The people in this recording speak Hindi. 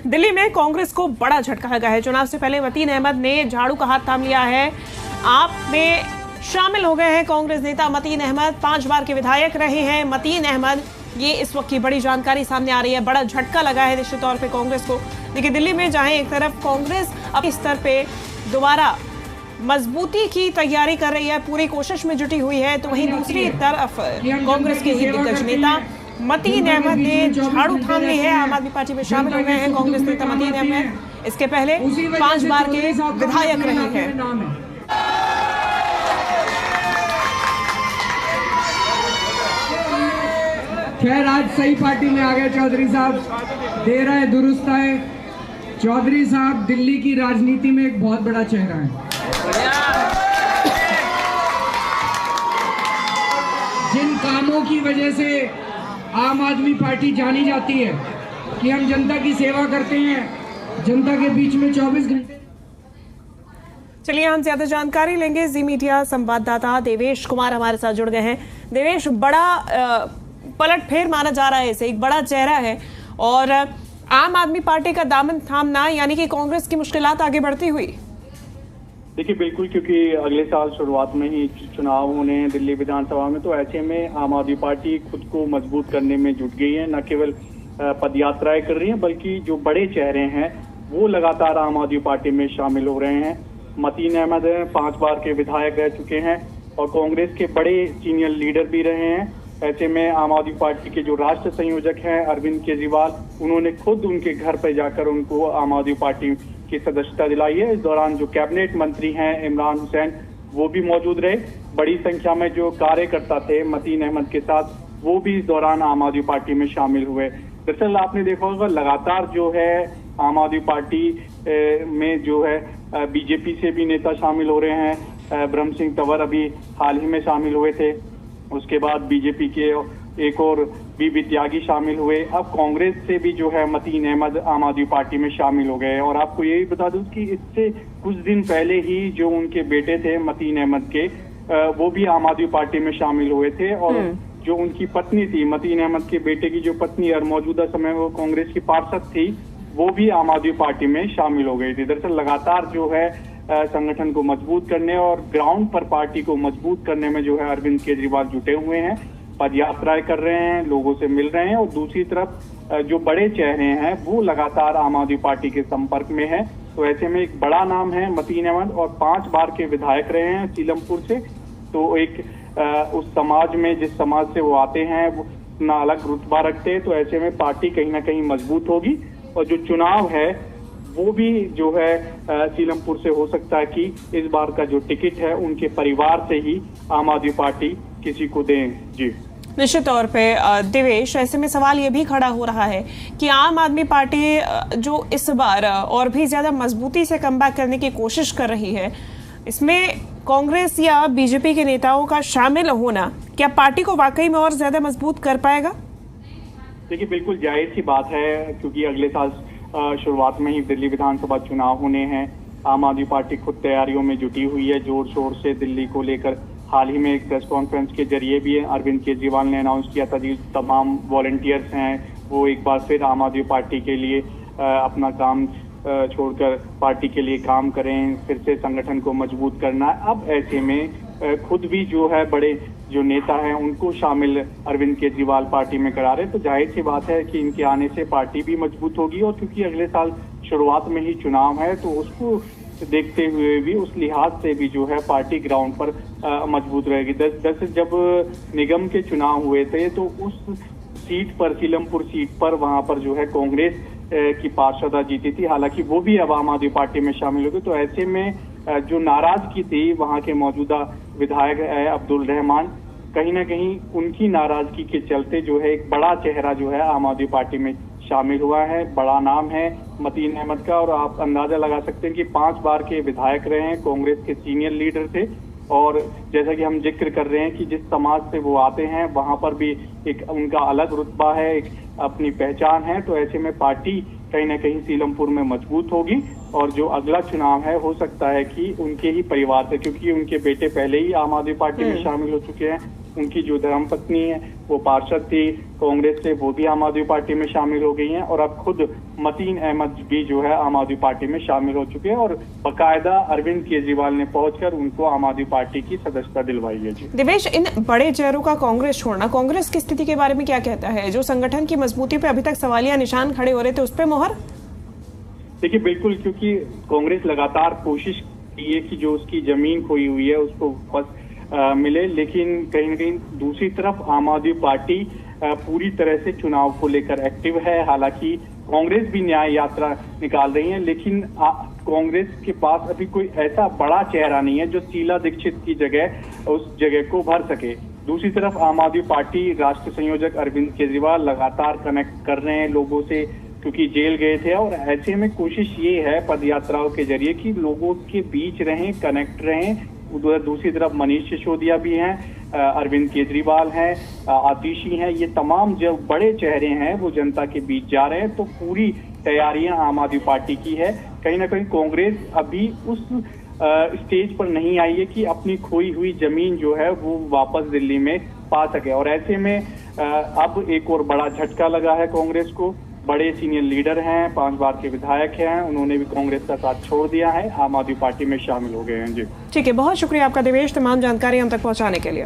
दिल्ली में कांग्रेस को बड़ा झटका लगा है। चुनाव से पहले मतीन अहमद ने झाड़ू का हाथ थाम लिया है। आप में शामिल हो गए हैं कांग्रेस नेता मतीन अहमद, 5 बार के विधायक रहे हैं मतीन अहमद। ये इस वक्त की बड़ी जानकारी सामने आ रही है। बड़ा झटका लगा है निश्चित तौर पे कांग्रेस को। देखिए, दिल्ली में जहां एक तरफ कांग्रेस अपने स्तर पे दोबारा मजबूती की तैयारी कर रही है, पूरी कोशिश में जुटी हुई है, तो वहीं दूसरी तरफ कांग्रेस के ही दिग्गज नेता मतीन अहमद ने झाड़ू थाम ली है। आम आदमी पार्टी में शामिल हो गए हैं कांग्रेस नेता मतीन अहमद। इसके पहले 5 बार के विधायक रहे हैं। खैर, आज सही पार्टी में आ गए चौधरी साहब। देर है दुरुस्त है। चौधरी साहब दिल्ली की राजनीति में एक बहुत बड़ा चेहरा है। जिन कामों की वजह से आम आदमी पार्टी जानी जाती है कि हम जनता की सेवा करते हैं, जनता के बीच में 24 घंटे। चलिए, हम ज्यादा जानकारी लेंगे। जी मीडिया संवाददाता देवेश कुमार हमारे साथ जुड़ गए हैं। देवेश, बड़ा पलट फेर माना जा रहा है इसे, एक बड़ा चेहरा है और आम आदमी पार्टी का दामन थामना, यानी कि कांग्रेस की मुश्किलात आगे बढ़ती हुई। देखिए, बिल्कुल, क्योंकि अगले साल शुरुआत में ही चुनाव होने हैं दिल्ली विधानसभा में, तो ऐसे में आम आदमी पार्टी खुद को मजबूत करने में जुट गई है। न केवल पदयात्राएं कर रही है, बल्कि जो बड़े चेहरे हैं वो लगातार आम आदमी पार्टी में शामिल हो रहे हैं। मतीन अहमद 5 बार के विधायक रह चुके हैं और कांग्रेस के बड़े सीनियर लीडर भी रहे हैं। ऐसे में आम आदमी पार्टी के जो राष्ट्र संयोजक हैं अरविंद केजरीवाल, उन्होंने खुद उनके घर पर जाकर उनको आम आदमी पार्टी की सदस्यता दिलाई है। इस दौरान जो कैबिनेट मंत्री हैं इमरान हुसैन, वो भी मौजूद रहे। बड़ी संख्या में जो कार्यकर्ता थे मतीन अहमद के साथ, वो भी इस दौरान आम आदमी पार्टी में शामिल हुए। दरअसल आपने देखा होगा, लगातार जो है आम आदमी पार्टी में जो है बीजेपी से भी नेता शामिल हो रहे हैं। ब्रह्म सिंह तंवर अभी हाल ही में शामिल हुए थे। उसके बाद बीजेपी के एक और बीबी त्यागी शामिल हुए। अब कांग्रेस से भी जो है मतीन अहमद आम आदमी पार्टी में शामिल हो गए। और आपको यही बता दूं कि इससे कुछ दिन पहले ही जो उनके बेटे थे मतीन अहमद के, वो भी आम आदमी पार्टी में शामिल हुए थे। और जो उनकी पत्नी थी, मतीन अहमद के बेटे की जो पत्नी और मौजूदा समय वो कांग्रेस की पार्षद थी, वो भी आम आदमी पार्टी में शामिल हो गई थी। दरअसल लगातार जो है संगठन को मजबूत करने और ग्राउंड पर पार्टी को मजबूत करने में जो है अरविंद केजरीवाल जुटे हुए हैं। पदयात्राएं कर रहे हैं, लोगों से मिल रहे हैं और दूसरी तरफ जो बड़े चेहरे हैं वो लगातार आम आदमी पार्टी के संपर्क में है। तो ऐसे में एक बड़ा नाम है मतीन अहमद और 5 बार के विधायक रहे हैं सीलमपुर से। तो एक उस समाज में, जिस समाज से वो आते हैं, वो अपना अलग रुतबा रखते हैं। तो ऐसे में पार्टी कहीं ना कहीं मजबूत होगी और जो चुनाव है वो भी जो है सीलमपुर से हो सकता है कि इस बार का जो टिकट है उनके परिवार से ही आम आदमी पार्टी किसी को दें। जी, निश्चित तौर पे देवेश, ऐसे में सवाल ये भी खड़ा हो रहा है कि आम आदमी पार्टी जो इस बार और भी ज्यादा मजबूती से कमबैक करने की कोशिश कर रही है, इसमें कांग्रेस या बीजेपी के नेताओं का शामिल होना क्या पार्टी को वाकई में और ज्यादा मजबूत कर पाएगा? देखिए, बिल्कुल जाहिर सी बात है, क्योंकि अगले साल शुरुआत में ही दिल्ली विधानसभा चुनाव होने हैं। आम आदमी पार्टी खुद तैयारियों में जुटी हुई है जोर शोर से दिल्ली को लेकर। हाल ही में एक प्रेस कॉन्फ्रेंस के जरिए भी अरविंद केजरीवाल ने अनाउंस किया था कि तमाम वॉलंटियर्स हैं वो एक बार फिर आम आदमी पार्टी के लिए अपना काम छोड़कर पार्टी के लिए काम करें, फिर से संगठन को मजबूत करना। अब ऐसे में खुद भी जो है बड़े जो नेता हैं उनको शामिल अरविंद केजरीवाल पार्टी में करा रहे। तो जाहिर सी बात है कि इनके आने से पार्टी भी मजबूत होगी और क्योंकि अगले साल शुरुआत में ही चुनाव है, तो उसको देखते हुए भी, उस लिहाज से भी जो है पार्टी ग्राउंड पर मजबूत रहेगी। दरअसल जब निगम के चुनाव हुए थे तो उस सीट पर, सीलमपुर सीट पर, वहां पर जो है कांग्रेस की पार्षदा जीती थी। हालांकि वो भी अब आम आदमी पार्टी में शामिल हो गई। तो ऐसे में जो नाराजगी थी वहां के मौजूदा विधायक अब्दुल रहमान, कहीं ना कहीं उनकी नाराजगी के चलते जो है एक बड़ा चेहरा जो है आम आदमी पार्टी में शामिल हुआ है। बड़ा नाम है मतीन अहमद का और आप अंदाजा लगा सकते हैं कि 5 बार के विधायक रहे हैं, कांग्रेस के सीनियर लीडर थे। और जैसा कि हम जिक्र कर रहे हैं कि जिस समाज से वो आते हैं वहां पर भी एक उनका अलग रुतबा है, एक अपनी पहचान है। तो ऐसे में पार्टी कहीं ना कहीं सीलमपुर में मजबूत होगी और जो अगला चुनाव है हो सकता है कि उनके ही परिवार से, क्योंकि उनके बेटे पहले ही आम आदमी पार्टी में शामिल हो चुके हैं, उनकी जो धर्मपत्नी है वो पार्षद थी कांग्रेस से, वो भी आम आदमी पार्टी में शामिल हो गई हैं और अब खुद मतीन अहमद भी जो है आम आदमी पार्टी में शामिल हो चुके हैं और बाकायदा अरविंद केजरीवाल ने पहुंचकर उनको आम आदमी पार्टी की सदस्यता दिलवाई है। जी दिवेश, इन बड़े चेहरों का कांग्रेस छोड़ना कांग्रेस की स्थिति के बारे में क्या कहता है? जो संगठन की मजबूती पे अभी तक सवालिया निशान खड़े हो रहे थे, उस पर मोहर? देखिए बिल्कुल, क्योंकि कांग्रेस लगातार कोशिश की है कि जो उसकी जमीन खोई हुई है उसको वापस मिले, लेकिन कहीं न कहीं दूसरी तरफ आम आदमी पार्टी पूरी तरह से चुनाव को लेकर एक्टिव है। हालांकि कांग्रेस भी न्याय यात्रा निकाल रही है, लेकिन कांग्रेस के पास अभी कोई ऐसा बड़ा चेहरा नहीं है जो शीला दीक्षित की जगह उस जगह को भर सके। दूसरी तरफ आम आदमी पार्टी राष्ट्रीय संयोजक अरविंद केजरीवाल लगातार कनेक्ट कर रहे हैं लोगों से, क्योंकि जेल गए थे और ऐसे में कोशिश ये है पद यात्राओं के जरिए कि लोगों के बीच रहें, कनेक्ट रहें। दूसरी तरफ मनीष सिसोदिया भी हैं, अरविंद केजरीवाल हैं, आतिशी हैं, ये तमाम जो बड़े चेहरे हैं वो जनता के बीच जा रहे हैं। तो पूरी तैयारियां आम आदमी पार्टी की है। कहीं ना कहीं कांग्रेस अभी उस स्टेज पर नहीं आई है कि अपनी खोई हुई जमीन जो है वो वापस दिल्ली में पा सके और ऐसे में अब एक और बड़ा झटका लगा है कांग्रेस को। बड़े सीनियर लीडर हैं, 5 बार के विधायक हैं, उन्होंने भी कांग्रेस का साथ छोड़ दिया है, आम आदमी पार्टी में शामिल हो गए हैं। जी ठीक है, बहुत शुक्रिया आपका दिवेश, तमाम जानकारी हम तक पहुंचाने के लिए।